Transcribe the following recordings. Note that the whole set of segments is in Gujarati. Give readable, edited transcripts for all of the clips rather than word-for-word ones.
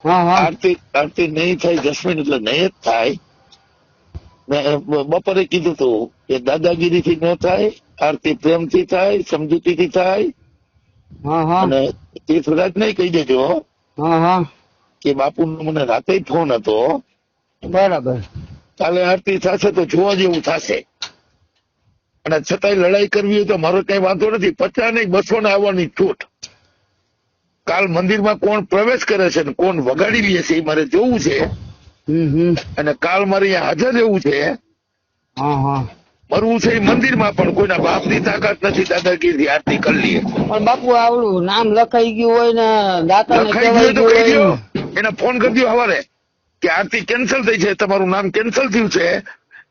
હા હા આરતી નહીં થાય જસ્મીન એટલે નહીં જ થાય. મેં બપોરે કીધું તું કે દાદાગીરીથી ન થાય, આરતી પ્રેમથી થાય, સમજૂતીથી થાય. હા હા અને તીર્થરાજ નહીં કહી દેજો હા હા કે બાપુનો મને રાતે ફોન હતો, બરાબર. કાલે આરતી થશે તો જોવા જેવું થશે. અને છતાંય લડાઈ કરવી હોય તો મારો કઈ વાંધો નથી. 50 નહીં 200 ને આવવાની છૂટ. કાલ મંદિરમાં કોણ પ્રવેશ કરે છે ને કોણ વગાડી લે છે એ મારે જોવું છે. અને કાલ મારે અહીંયા હાજર રહેવું છે. હા હા મરવું છે એ મંદિરમાં, પણ કોઈના બાપની તાકાત નથી દાદાગીરી આરતી કરી લઈએ. પણ બાપુ આવડું નામ લખાઈ ગયું હોય ને દાતાને લખાઈ ગયું તો કહેવાય કહી ગયું દો, હોય. એને ફોન કરી દો સવારે કે આરતી કેન્સલ થઈ છે, તમારું નામ કેન્સલ થયું છે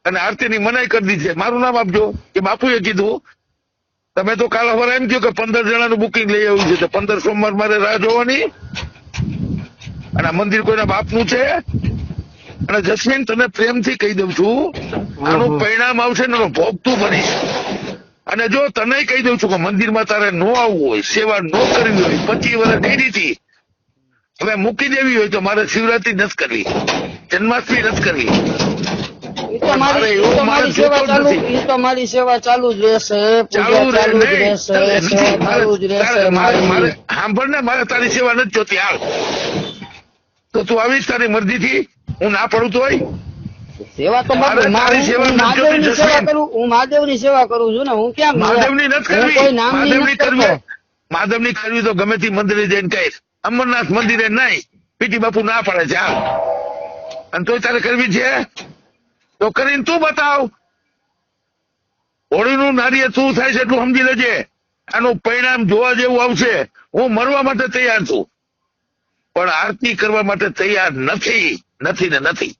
અને આરતીની મનાઈ કરી દીધી છે. મારું નામ આપજો કે બાપુએ કીધું. તમે તો કાલ સવારે એમ કહ્યું કે 15 જણાનું બુકિંગ લઈ આવ્યું છે, તો 15 સોમવાર મારે રાહ જોવાની. અને આ મંદિર કોઈના બાપનું છે. અને જસ્મીન તને પ્રેમથી કહી દઉં છું, આનું પરિણામ આવશે ને એનો ભોગ તું બનીશ. અને જો તને કહી દઉં છું કે મંદિરમાં તારે નો આવવું હોય, સેવા નો કરવી હોય, 25 વર્ષ કરી હતી, હવે મૂકી દેવી હોય તો મારે શિવરાત્રી નથી કરવી, જન્માષ્ટમી નથી કરવી. ઈ તો મારી સેવા ચાલુ, ઈ તો મારી સેવા ચાલુ જ રહેશે, પૂજા ચાલુ જ રહેશે, સેવા ચાલુ જ રહેશે મારી. સાંભળ ને, મારે તારી સેવા નથી જોતી. હાલ તો તું આવીશ તારી મરજીથી, હું ના પડું તોય. સેવા તો બાપુ મારે તારી સેવા હું નથી જોતી, મહાદેવની સેવા જસ્મીન. કરું, હું મહાદેવની સેવા કરું છું ને. હું ક્યાં મહાદેવની નથી હું કરવી, કોઈ નામની મહાદેવની નથી કરવી, કરતો. મહાદેવની કરવી તો ગમે તે મંદિરે જઈને કહીશ. અમરનાથ મંદિરે નહીં, પીટી બાપુ ના પાડે છે. હાલ, અને તોય તારે કરવી છે તો કરીને તું બતાવ. હોળીનું નારિયેળ શું થાય છે એટલું સમજી લેજે. આનું પરિણામ જોવા જેવું આવશે. હું મરવા માટે તૈયાર છું, પણ આરતી કરવા માટે તૈયાર નથી, નથી ને નથી.